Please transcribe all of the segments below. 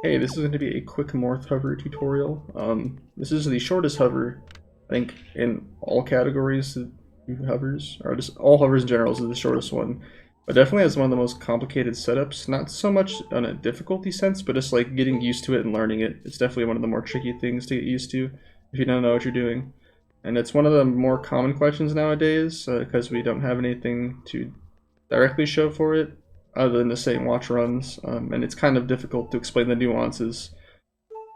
Hey, this is going to be a quick Morth Hover tutorial. This is the shortest hover, I think, in all categories of hovers, or just all hovers in general. This is the shortest one, but definitely has one of the most complicated setups. Not so much on a difficulty sense, but just like getting used to it and learning it. It's definitely one of the more tricky things to get used to if you don't know what you're doing. And it's one of the more common questions nowadays because we don't have anything to directly show for it other than the same watch runs, and it's kind of difficult to explain the nuances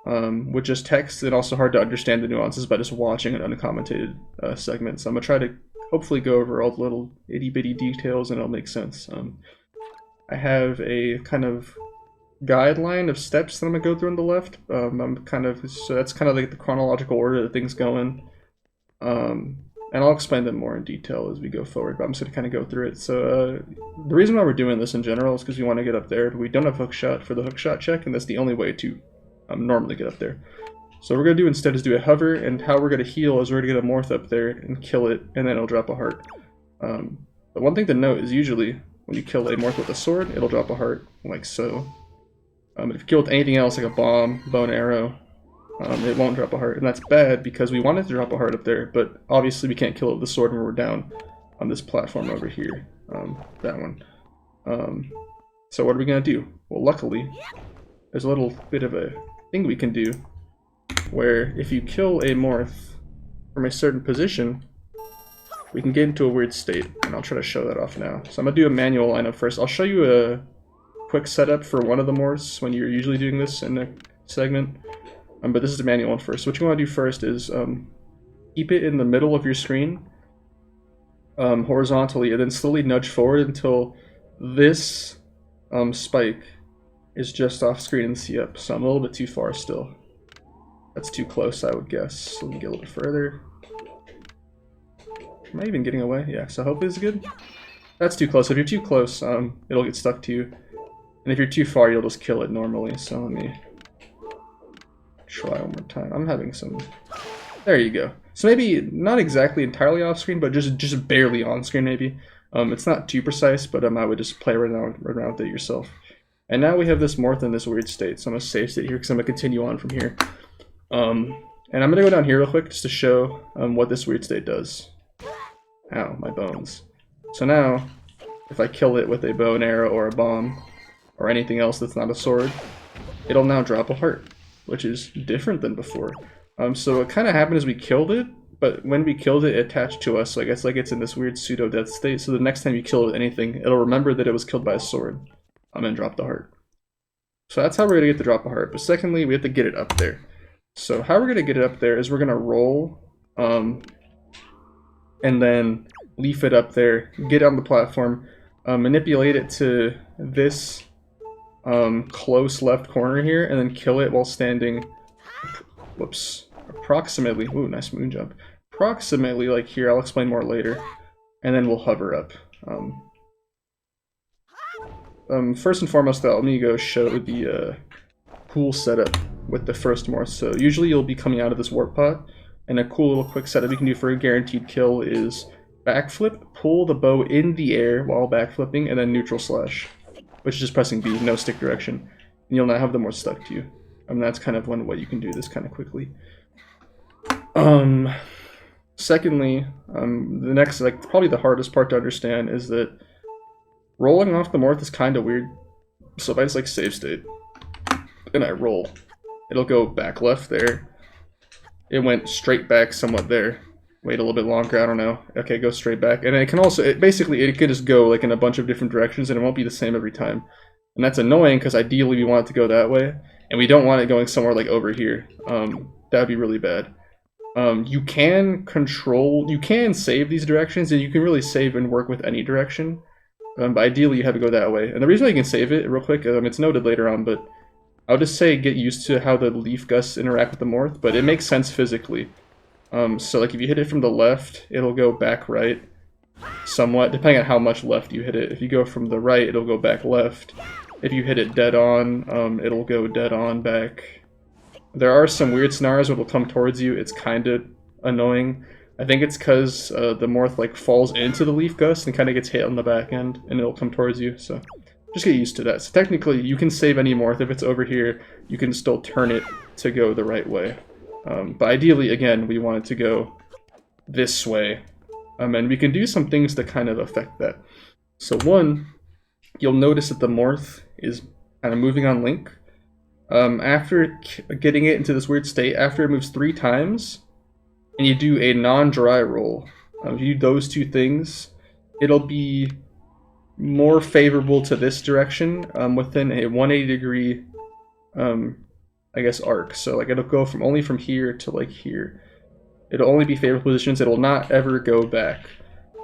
with just text, and also hard to understand the nuances by just watching an uncommentated segment. So I'm going to try to hopefully go over all the little itty-bitty details and it'll make sense. I have a kind of guideline of steps that I'm going to go through on the left. So that's kind of like the chronological order that things go in. And I'll explain them more in detail as we go forward, but I'm just going to kind of go through it. So the reason why we're doing this in general is because we want to get up there, but we don't have hookshot for the hookshot check, and that's the only way to normally get up there. So what we're going to do instead is do a hover, and how we're going to heal is we're going to get a Morth up there and kill it, and then it'll drop a heart. But one thing to note is usually when you kill a Morth with a sword, it'll drop a heart, like so. If you kill with anything else, like a bomb, bow and arrow, it won't drop a heart, and that's bad because we wanted to drop a heart up there, but obviously we can't kill it with the sword when we're down on this platform over here, that one. So what are we going to do? Well, luckily, there's a little bit of a thing we can do, where if you kill a Morth from a certain position, we can get into a weird state, and I'll try to show that off now. So I'm going to do a manual lineup first. I'll show you a quick setup for one of the Morths when you're usually doing this in a segment. But this is the manual one first. What you want to do first is keep it in the middle of your screen, horizontally, and then slowly nudge forward until this spike is just off screen and see up. So I'm a little bit too far still. That's too close, I would guess. So let me get a little bit further. Am I even getting away? Yeah, so hopefully it's good. That's too close. If you're too close, it'll get stuck to you. And if you're too far, you'll just kill it normally. So let me try one more time. I'm having some... There you go. So maybe not exactly entirely off screen, but just barely on screen maybe. It's not too precise, but I would just play around with it yourself. And now we have this Morth in this weird state, so I'm going to save state here because I'm going to continue on from here. And I'm going to go down here real quick just to show what this weird state does. Ow, my bones. So now, if I kill it with a bow and arrow or a bomb, or anything else that's not a sword, it'll now drop a heart, which is different than before. So what kind of happened is we killed it, but when we killed it, it attached to us, so I guess like it's in this weird pseudo-death state, so the next time you kill it with anything, it'll remember that it was killed by a sword, and drop the heart. So that's how we're going to get to drop a heart, but secondly, we have to get it up there. So how we're going to get it up there is we're going to roll, and then leaf it up there, get it on the platform, manipulate it to this close left corner here, and then kill it while standing, whoops, approximately, ooh, nice moon jump, approximately like here. I'll explain more later, and then we'll hover up. First and foremost though, let me go show the cool setup with the first Morth. So usually you'll be coming out of this warp pod, and a cool little quick setup you can do for a guaranteed kill is backflip, pull the bow in the air while backflipping, and then neutral slash, which is just pressing B, no stick direction, and you'll not have the Morth stuck to you. That's kind of one way you can do this kind of quickly. Secondly, the next, like probably the hardest part to understand is that rolling off the Morth is kind of weird. So if I just like save state and I roll, it'll go back left there. It went straight back somewhat there. Wait a little bit longer, I don't know. Okay, go straight back. And it can also, basically it could just go like in a bunch of different directions and it won't be the same every time. And that's annoying because ideally we want it to go that way. And we don't want it going somewhere like over here. That would be really bad. You can save these directions, and you can really save and work with any direction. But ideally you have to go that way. And the reason why you can save it real quick, it's noted later on, but I'll just say get used to how the leaf gusts interact with the Morth, but it makes sense physically. So like if you hit it from the left, it'll go back right somewhat, depending on how much left you hit it. If you go from the right, it'll go back left. If you hit it dead on, it'll go dead on back. There are some weird scenarios where it'll come towards you. It's kind of annoying. I think it's because the Morth like falls into the leaf gust and kind of gets hit on the back end, and it'll come towards you. So just get used to that. So technically, you can save any Morth if it's over here. You can still turn it to go the right way. But ideally, again, we want it to go this way. And we can do some things to kind of affect that. So one, you'll notice that the Morth is kind of moving on Link. After getting it into this weird state, after it moves 3 times, and you do a non-dry roll, if you do those 2 things, it'll be more favorable to this direction within a 180 degree, I guess, arc. So like it'll go from only from here to like here. It'll only be favorable positions. It'll not ever go back.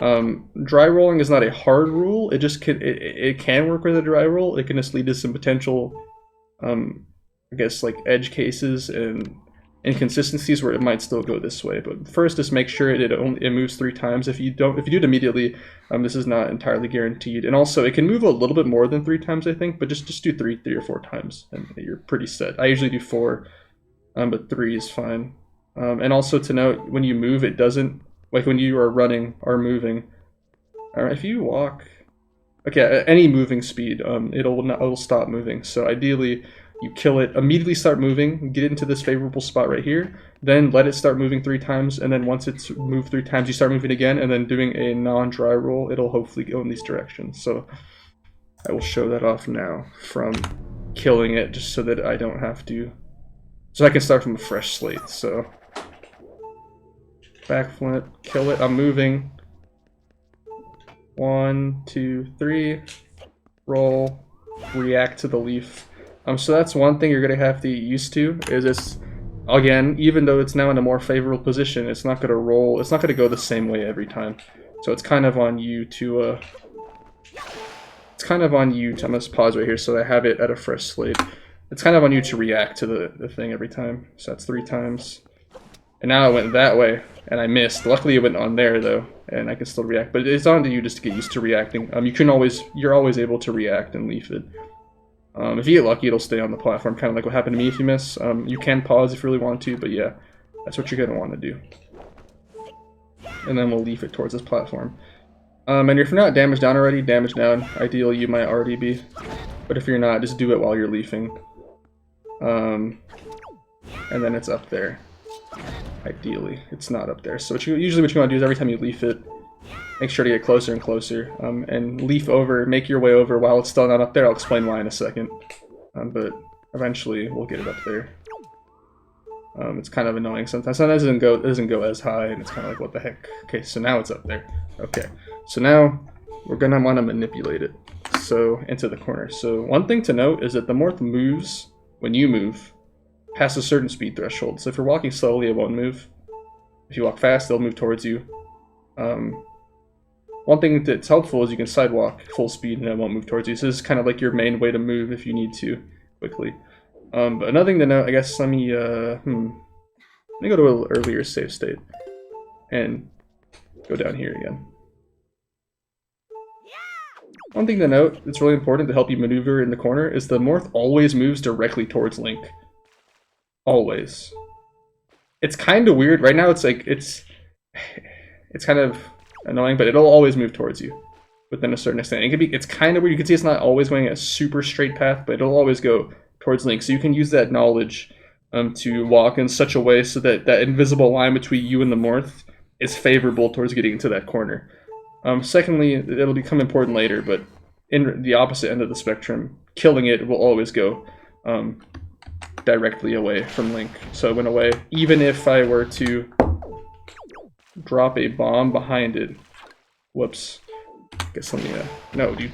Dry rolling is not a hard rule. It just it can work with a dry roll. It can just lead to some potential, I guess, like edge cases and inconsistencies where it might still go this way. But first, just make sure it moves 3 times. If you do it immediately, this is not entirely guaranteed. And also, it can move a little bit more than 3 times, I think. But just do 3 or 4 times, and you're pretty set. I usually do 4, but 3 is fine. And also to note, when you move, it doesn't, like when you are running or moving, or if you walk, okay, at any moving speed, it'll stop moving. So ideally, you kill it, immediately start moving, get it into this favorable spot right here, then let it start moving 3 times, and then once it's moved 3 times, you start moving again, and then doing a non-dry roll, it'll hopefully go in these directions. So I will show that off now from killing it, just so that I don't have to, so I can start from a fresh slate. So backflip, kill it, I'm moving. 1, 2, 3, roll, react to the leaf. So that's one thing you're gonna have to get used to, is this, again, even though it's now in a more favorable position, it's not gonna roll, it's not gonna go the same way every time. So it's kind of on you to, I'm gonna pause right here so I have it at a fresh slate. It's kind of on you to react to the thing every time. So that's 3 times. And now I went that way, and I missed. Luckily it went on there though, and I can still react. But it's on to you just to get used to reacting. You're always able to react and leaf it. If you get lucky, it'll stay on the platform, kind of like what happened to me if you miss. You can pause if you really want to, but yeah, that's what you're gonna want to do. And then we'll leaf it towards this platform. And if you're not damaged down already, damage down. Ideally, you might already be, but if you're not, just do it while you're leafing. And then it's up there. Ideally, it's not up there. So usually what you want to do is every time you leaf it, make sure to get closer and closer, and leaf over, make your way over while it's still not up there. I'll explain why in a second, but eventually we'll get it up there. It's kind of annoying sometimes. Sometimes it doesn't go as high, and it's kind of like, what the heck? Okay, so now it's up there. Okay, so now we're gonna want to manipulate it, so into the corner. So one thing to note is that the Morth moves when you move past a certain speed threshold. So if you're walking slowly, it won't move. If you walk fast, they'll move towards you. One thing that's helpful is you can sidewalk full speed and it won't move towards you. So this is kind of like your main way to move if you need to quickly. But another thing to note, I guess, let me go to an earlier save state and go down here again. One thing to note that's really important to help you maneuver in the corner is the Morth always moves directly towards Link. Always. It's kind of weird. Right now it's like, it's kind of annoying, but it'll always move towards you within a certain extent. It's kind of weird. You can see it's not always going a super straight path, but it'll always go towards Link. So you can use that knowledge to walk in such a way so that that invisible line between you and the Morth is favorable towards getting into that corner. Secondly, it'll become important later, but in the opposite end of the spectrum, killing it will always go directly away from Link. So it went away. Even if I were to drop a bomb behind it, whoops. Guess let me, no, dude.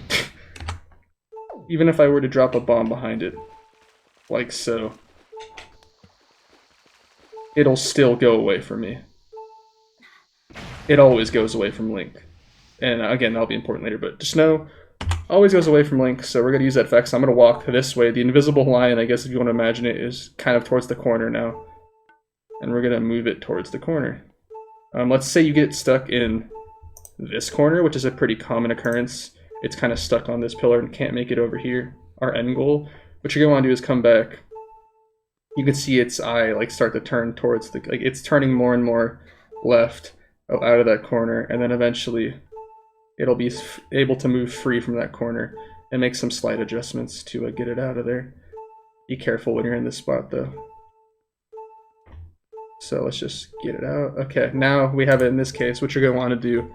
Even if I were to drop a bomb behind it, like so, it'll still go away from me. It always goes away from Link. And again, that'll be important later, but just know, always goes away from Link, so we're going to use that effect. So I'm going to walk this way. The invisible line, I guess if you want to imagine it, is kind of towards the corner now. And we're going to move it towards the corner. Let's say you get stuck in this corner, which is a pretty common occurrence. It's kind of stuck on this pillar and can't make it over here. Our end goal. What you're going to want to do is come back. You can see its eye like start to turn towards the, like it's turning more and more left out of that corner, and then eventually it'll be able to move free from that corner. and make some slight adjustments to get it out of there. Be careful when you're in this spot though. So let's just get it out. Okay, now we have it in this case. What you're going to want to do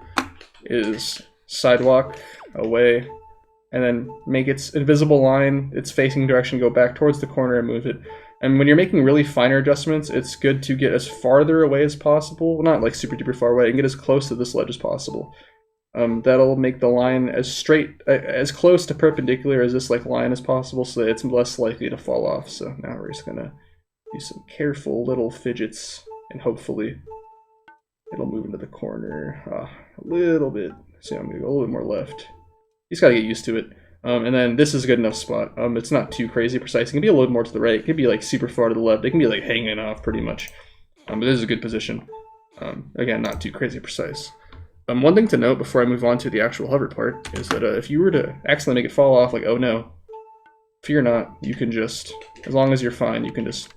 is sidewalk away and then make its invisible line, its facing direction, go back towards the corner and move it. And when you're making really finer adjustments, it's good to get as farther away as possible. Well, not like super duper far away, and get as close to this ledge as possible. That'll make the line as straight, as close to perpendicular as this like line as possible, so that it's less likely to fall off. So now we're just gonna do some careful little fidgets, and hopefully it'll move into the corner a little bit. So I'm gonna go a little bit more left. You just gotta get used to it. And then this is a good enough spot. It's not too crazy precise. It can be a little more to the right. It can be like super far to the left. It can be like hanging off pretty much. But this is a good position. Again, not too crazy precise. One thing to note before I move on to the actual hover part is that if you were to accidentally make it fall off, like, oh no, fear not, you can just, as long as you're fine, you can just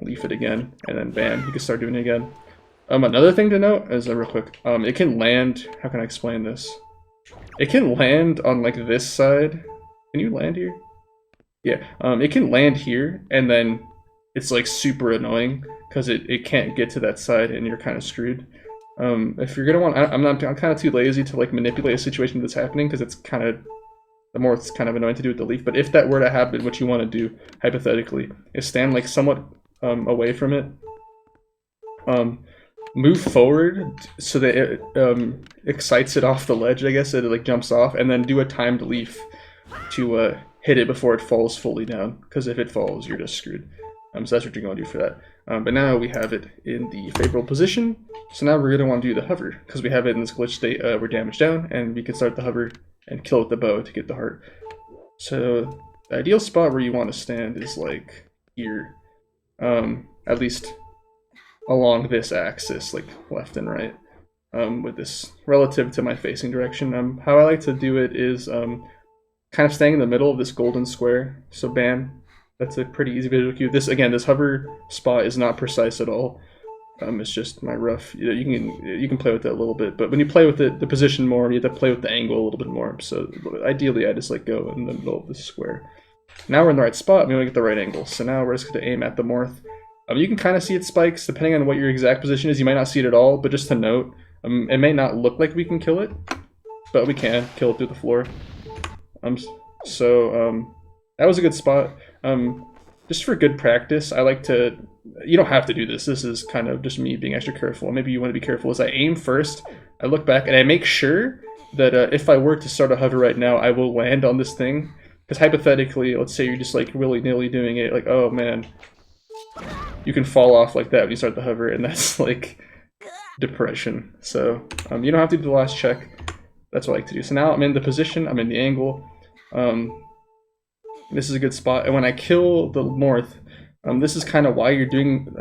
leaf it again, and then bam, you can start doing it again. Another thing to note is, real quick, it can land, how can I explain this? It can land on like this side. Can you land here? Yeah, it can land here, and then it's like super annoying because it can't get to that side and you're kind of screwed. If you're gonna want, I'm kind of too lazy to like manipulate a situation that's happening because it's kind of, the more it's kind of annoying to do with the leaf. But if that were to happen, what you want to do hypothetically is stand like somewhat away from it, move forward so that it excites it off the ledge, I guess, so it like jumps off, and then do a timed leaf to hit it before it falls fully down, because if it falls, you're just screwed. So that's what you're going to do for that. But now we have it in the favorable position, so now we're going to want to do the hover, because we have it in this glitch state we're damaged down, and we can start the hover and kill with the bow to get the heart. So the ideal spot where you want to stand is like here, at least along this axis, like left and right, with this relative to my facing direction. How I like to do it is kind of staying in the middle of this golden square. So bam, that's a pretty easy visual cue. This, again, this hover spot is not precise at all. It's just my rough, you can play with it a little bit, but when you play with it, the position more, you have to play with the angle a little bit more. So ideally I just like go in the middle of this square. Now we're in the right spot, we want to get the right angle. So now we're just going to aim at the Morth. You can kind of see its spikes, depending on what your exact position is. You might not see it at all, but just to note, it may not look like we can kill it, but we can kill it through the floor. That was a good spot. Just for good practice, I like to, you don't have to do this, this is kind of just me being extra careful. Maybe you want to be careful. As I aim first, I look back, and I make sure that if I were to start a hover right now, I will land on this thing. Because hypothetically, let's say you're just like willy-nilly doing it, like, oh man, you can fall off like that when you start the hover, and that's like depression. So you don't have to do the last check. That's what I like to do. So now I'm in the position, I'm in the angle. This is a good spot, and when I kill the Morth, this is kind of why you're doing,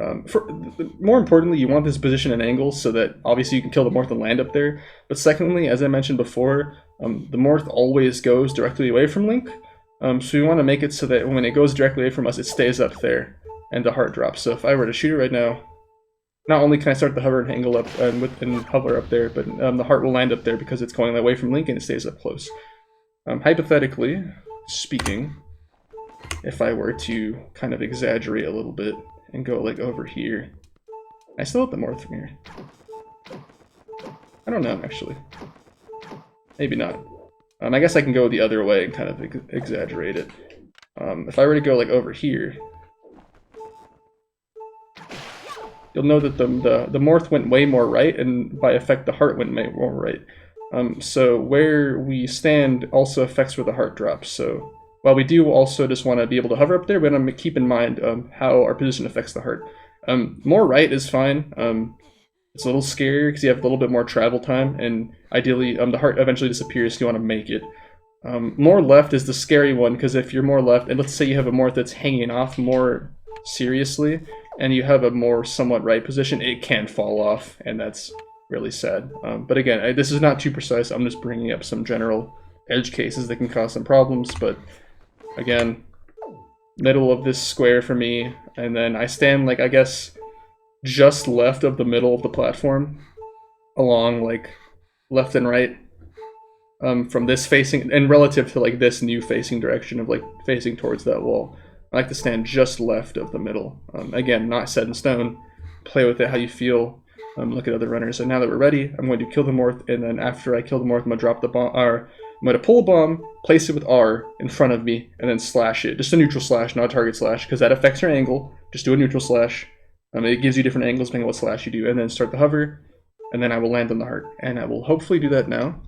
more importantly, you want this position and angle so that obviously you can kill the Morth and land up there. But secondly, as I mentioned before, the Morth always goes directly away from Link. So we want to make it so that when it goes directly away from us, it stays up there and the heart drops. So if I were to shoot it right now, not only can I start the hover and angle up and hover up there, but the heart will land up there because it's going away from Link and it stays up close. Hypothetically speaking, if I were to kind of exaggerate a little bit and go like over here, I still have the Morth from here. I don't know, actually. Maybe not. I guess I can go the other way and kind of exaggerate it. If I were to go like over here, you'll know that the Morth went way more right, and by effect the heart went way more right. So where we stand also affects where the heart drops. So while we do also just want to be able to hover up there, but keep in mind how our position affects the heart. More right is fine. It's a little scarier because you have a little bit more travel time, and ideally the heart eventually disappears, so you want to make it. More left is the scary one, because if you're more left, and let's say you have a Morth that's hanging off more seriously, and you have a more somewhat right position, it can fall off, and that's really sad. But again, this is not too precise. I'm just bringing up some general edge cases that can cause some problems, but again, middle of this square for me, and then I stand like, I guess, just left of the middle of the platform, along like left and right. from this facing, and relative to like this new facing direction of like facing towards that wall. I like to stand just left of the middle. Again, not set in stone. Play with it how you feel. Look at other runners. And now that we're ready, I'm going to kill the Morth, and then after I kill the Morth, I'm going to drop the bomb, or I'm going to pull a bomb, place it with R in front of me, and then slash it. Just a neutral slash, not a target slash, because that affects your angle. Just do a neutral slash. It gives you different angles depending on what slash you do, and then start the hover, and then I will land on the heart. And I will hopefully do that now.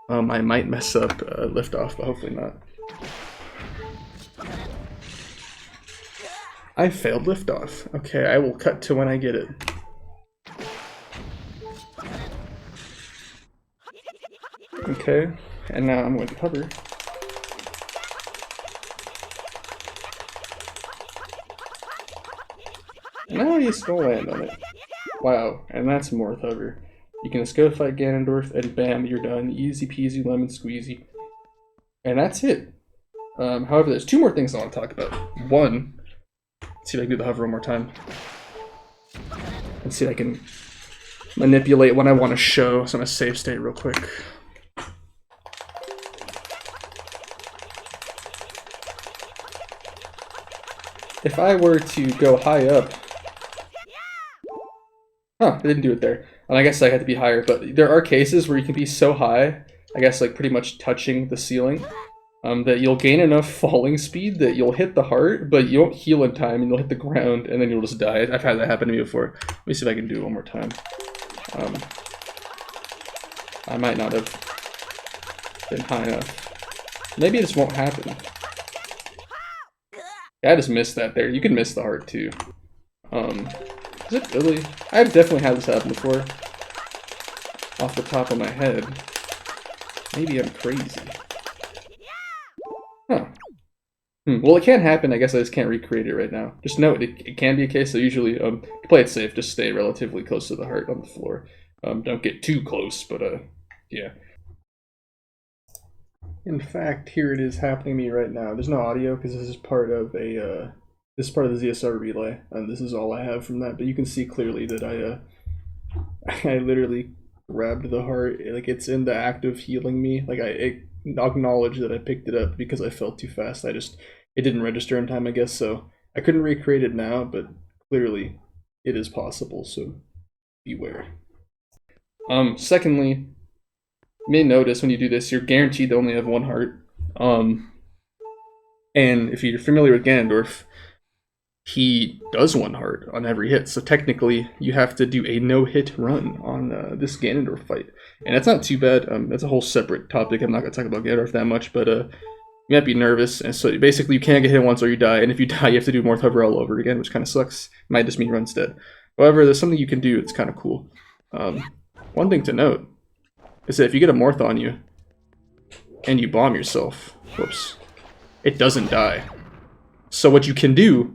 I might mess up liftoff, but hopefully not. I failed liftoff. Okay, I will cut to when I get it. Okay, and now I'm going to hover. Now he's gonna land on it. Wow, and that's Morth Hover. You can just go fight Ganondorf, and bam, you're done. Easy peasy lemon squeezy. And that's it. However, there's two more things I want to talk about. One, let's see if I can do the hover one more time. Let's see if I can manipulate when I want to show. So I'm gonna save state real quick. If I were to go high up, huh, I didn't do it there. And I guess I had to be higher, but there are cases where you can be so high, I guess like pretty much touching the ceiling, that you'll gain enough falling speed that you'll hit the heart, but you won't heal in time, and you'll hit the ground, and then you'll just die. I've had that happen to me before. Let me see if I can do it one more time. I might not have been high enough. Maybe this won't happen. Yeah, I just missed that there. You can miss the heart too. Is it really? I've definitely had this happen before. Off the top of my head. Maybe I'm crazy. Huh. Well, it can happen. I guess I just can't recreate it right now. Just note, it can be a case. So usually, to play it safe, just stay relatively close to the heart on the floor. Don't get too close, but yeah. In fact, here it is happening to me right now. There's no audio because this is part of a this is part of the ZSR relay, and this is all I have from that. But you can see clearly that I literally grabbed the heart, like it's in the act of healing me. Like I acknowledge that I picked it up because I felt too fast. It didn't register in time, I guess. So I couldn't recreate it now, but clearly it is possible. So beware. Secondly, you may notice when you do this, you're guaranteed to only have one heart. And if you're familiar with Ganondorf, he does one heart on every hit. So technically, you have to do a no-hit run on this Ganondorf fight. And that's not too bad. That's a whole separate topic. I'm not going to talk about Ganondorf that much, but you might be nervous. And so basically, you can't get hit once or you die. And if you die, you have to do Morth Hover all over again, which kind of sucks. It might just mean you run instead. However, there's something you can do. It's kind of cool. One thing to note is that if you get a Morth on you and you bomb yourself, whoops, it doesn't die. So what you can do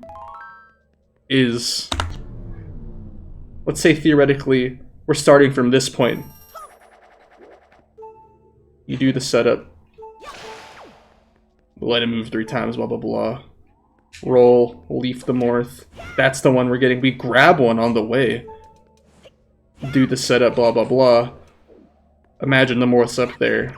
is, let's say theoretically, we're starting from this point. You do the setup, let it move 3 times, blah, blah, blah. Roll, leaf the Morth. That's the one we're getting. We grab one on the way. Do the setup, blah, blah, blah. Imagine the Morth's up there.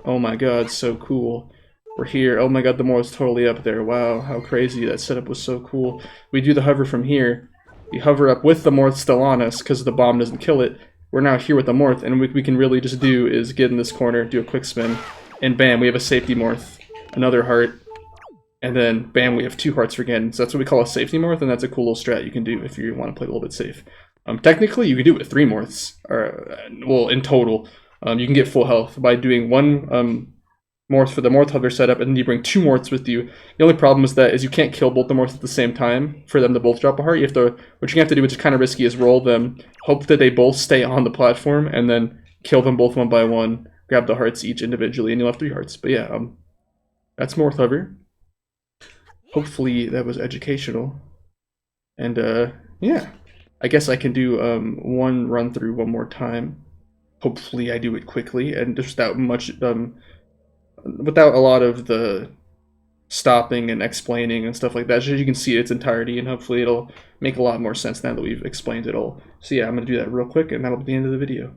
Oh my god, so cool. We're here. Oh my god, the Morth's totally up there. Wow, how crazy. That setup was so cool. We do the hover from here. We hover up with the Morth still on us because the bomb doesn't kill it. We're now here with the Morth, and what we can really just do is get in this corner, do a quick spin, and bam, we have a safety Morth. Another heart. And then, bam, we have 2 hearts for Ganon. So that's what we call a safety Morth, and that's a cool little strat you can do if you want to play a little bit safe. Technically, you can do it with 3 Morths, or, well, in total. You can get full health by doing 1 Morth for the Morth Hover setup, and then you bring 2 Morths with you. The only problem is that you can't kill both the Morths at the same time for them to both drop a heart. You have to, what you have to do, which is kind of risky, is roll them, hope that they both stay on the platform, and then kill them both one by one, grab the hearts each individually, and you'll have 3 hearts. But yeah, that's Morth Hover. Hopefully that was educational. And yeah, I guess I can do one run through one more time. Hopefully I do it quickly and just without much, without a lot of the stopping and explaining and stuff like that. So you can see its entirety, and hopefully it'll make a lot more sense now that we've explained it all. So yeah, I'm going to do that real quick, and that'll be the end of the video.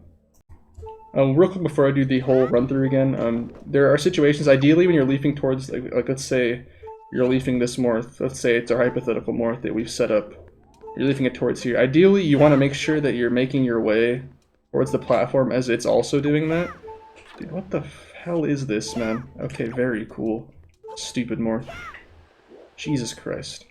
Real quick before I do the whole run through again, there are situations, ideally when you're leafing towards, like let's say you're leafing this morph, let's say it's our hypothetical morph that we've set up, you're leafing it towards here. Ideally, you want to make sure that you're making your way towards the platform as it's also doing that. Dude, what the hell is this, man? Okay, very cool. Stupid morph. Jesus Christ.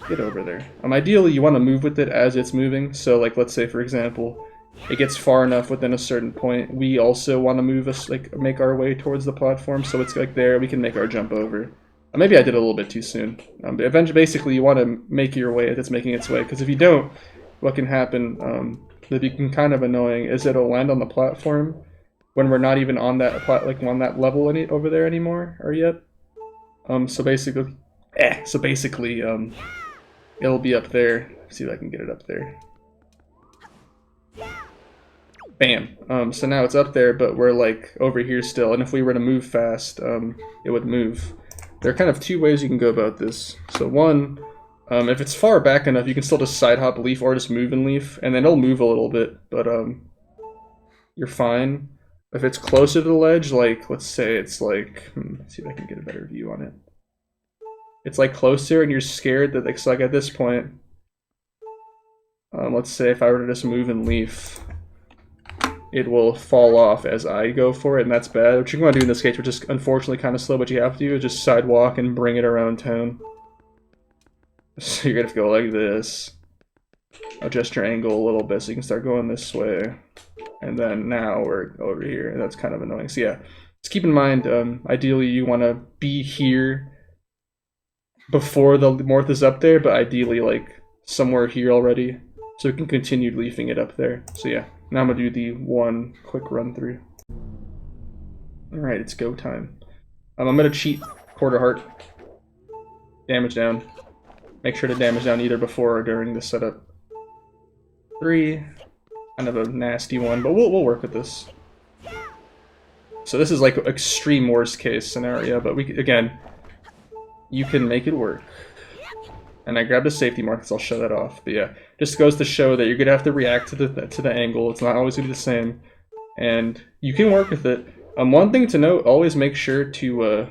Get over there. Ideally, you want to move with it as it's moving, so like let's say for example, it gets far enough within a certain point, we also want to move us, like, make our way towards the platform, so it's like there, we can make our jump over. Maybe I did a little bit too soon. But eventually, basically, you want to make your way as it's making its way, because if you don't, what can happen, that can kind of annoying, is it'll land on the platform when we're not even on that on that level over there anymore, or yet. So basically, it'll be up there. Let's see if I can get it up there. Bam. So now it's up there, but we're like over here still, and if we were to move fast, it would move. There are kind of two ways you can go about this. So one, if it's far back enough, you can still just side hop leaf or just move and leaf, and then it'll move a little bit, but you're fine. If it's closer to the ledge, like let's say it's like, let's see if I can get a better view on it. It's like closer, and you're scared that it's like at this point, let's say if I were to just move and leaf, it will fall off as I go for it, and that's bad. What you want to do in this case, which is unfortunately kind of slow, but you have to do, is just sidewalk and bring it around town. So you're gonna have to go like this. Adjust your angle a little bit so you can start going this way. And then now we're over here, and that's kind of annoying. So yeah, just keep in mind, ideally you want to be here before the morph is up there, but ideally like somewhere here already, so we can continue leafing it up there. So yeah, now I'm gonna do the one quick run through. Alright, it's go time. I'm gonna cheat quarter heart. Damage down. Make sure to damage down either before or during the setup. 3. Kind of a nasty one, but we'll work with this. So this is like extreme worst case scenario, but again, you can make it work. And I grabbed a safety mark, so I'll show that off. But yeah, just goes to show that you're gonna have to react to the angle. It's not always gonna be the same, and you can work with it. One thing to note: always make sure to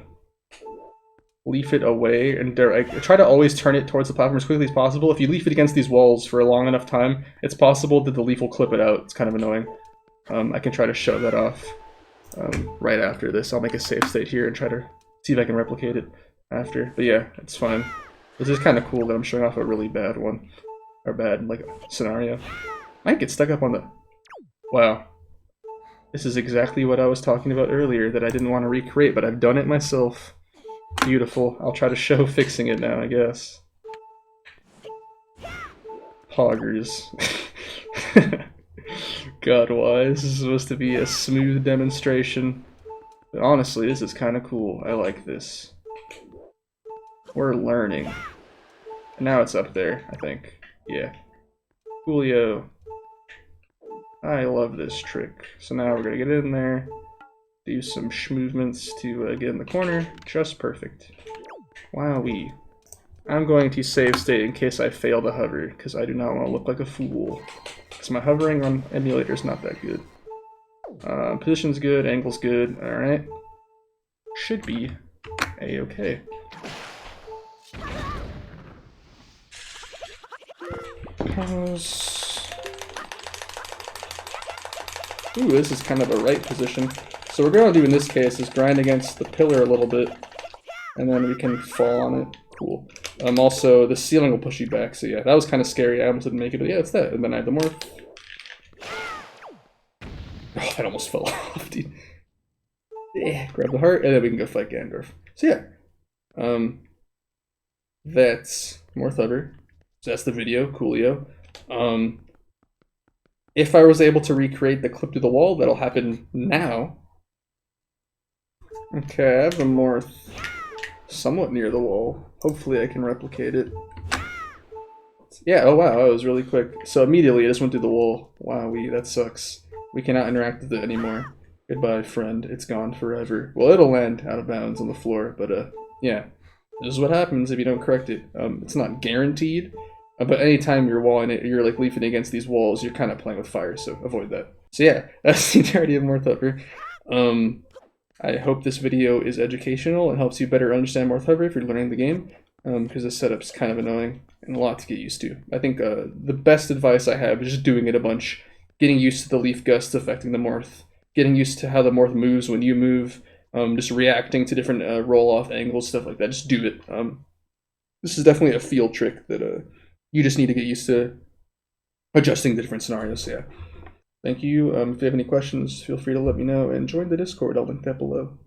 leaf it away, and try to always turn it towards the platform as quickly as possible. If you leaf it against these walls for a long enough time, it's possible that the leaf will clip it out. It's kind of annoying. I can try to show that off right after this. I'll make a save state here and try to see if I can replicate it after. But yeah, it's fine. This is kind of cool that I'm showing off a really bad one, or bad like scenario. I might get stuck up on the. Wow. This is exactly what I was talking about earlier that I didn't want to recreate, but I've done it myself. Beautiful. I'll try to show fixing it now, I guess. Poggers. God, why? This is supposed to be a smooth demonstration. But honestly, this is kind of cool. I like this. We're learning. And now it's up there, I think. Yeah. Coolio. I love this trick. So now we're gonna get in there, do some movements to get in the corner. Just perfect. Wowee. I'm going to save state in case I fail to hover, because I do not want to look like a fool. Because my hovering on emulator is not that good. Position's good, angle's good, alright. Should be a-okay. Pause. Ooh, this is kind of a right position. So what we're going to do in this case is grind against the pillar a little bit, and then we can fall on it. Cool. Also, the ceiling will push you back, so yeah, that was kind of scary. I almost didn't make it, but yeah, it's that. And then I have the morph. Oh, that almost fell off, dude. Yeah, grab the heart, and then we can go fight Gandorf. So yeah, that's Morth Hover. So that's the video, coolio. If I was able to recreate the clip to the wall, that'll happen now. Okay, I have a Morth somewhat near the wall. Hopefully I can replicate it. Yeah, oh wow, that was really quick. So immediately it just went through the wall. Wowee, that sucks. We cannot interact with it anymore. Goodbye, friend. It's gone forever. Well, it'll land out of bounds on the floor, but yeah. This is what happens if you don't correct it. It's not guaranteed, but anytime you're walling it, you're like leafing against these walls, you're kind of playing with fire, so avoid that. So yeah, that's the entirety of Morth Hover. I hope this video is educational and helps you better understand Morth Hover if you're learning the game, because the setup's kind of annoying and a lot to get used to. I think the best advice I have is just doing it a bunch, getting used to the leaf gusts affecting the Morth, getting used to how the Morth moves when you move, just reacting to different roll-off angles, stuff like that. Just do it. This is definitely a field trick that you just need to get used to adjusting the different scenarios. So yeah. Thank you. If you have any questions, feel free to let me know and join the Discord. I'll link that below.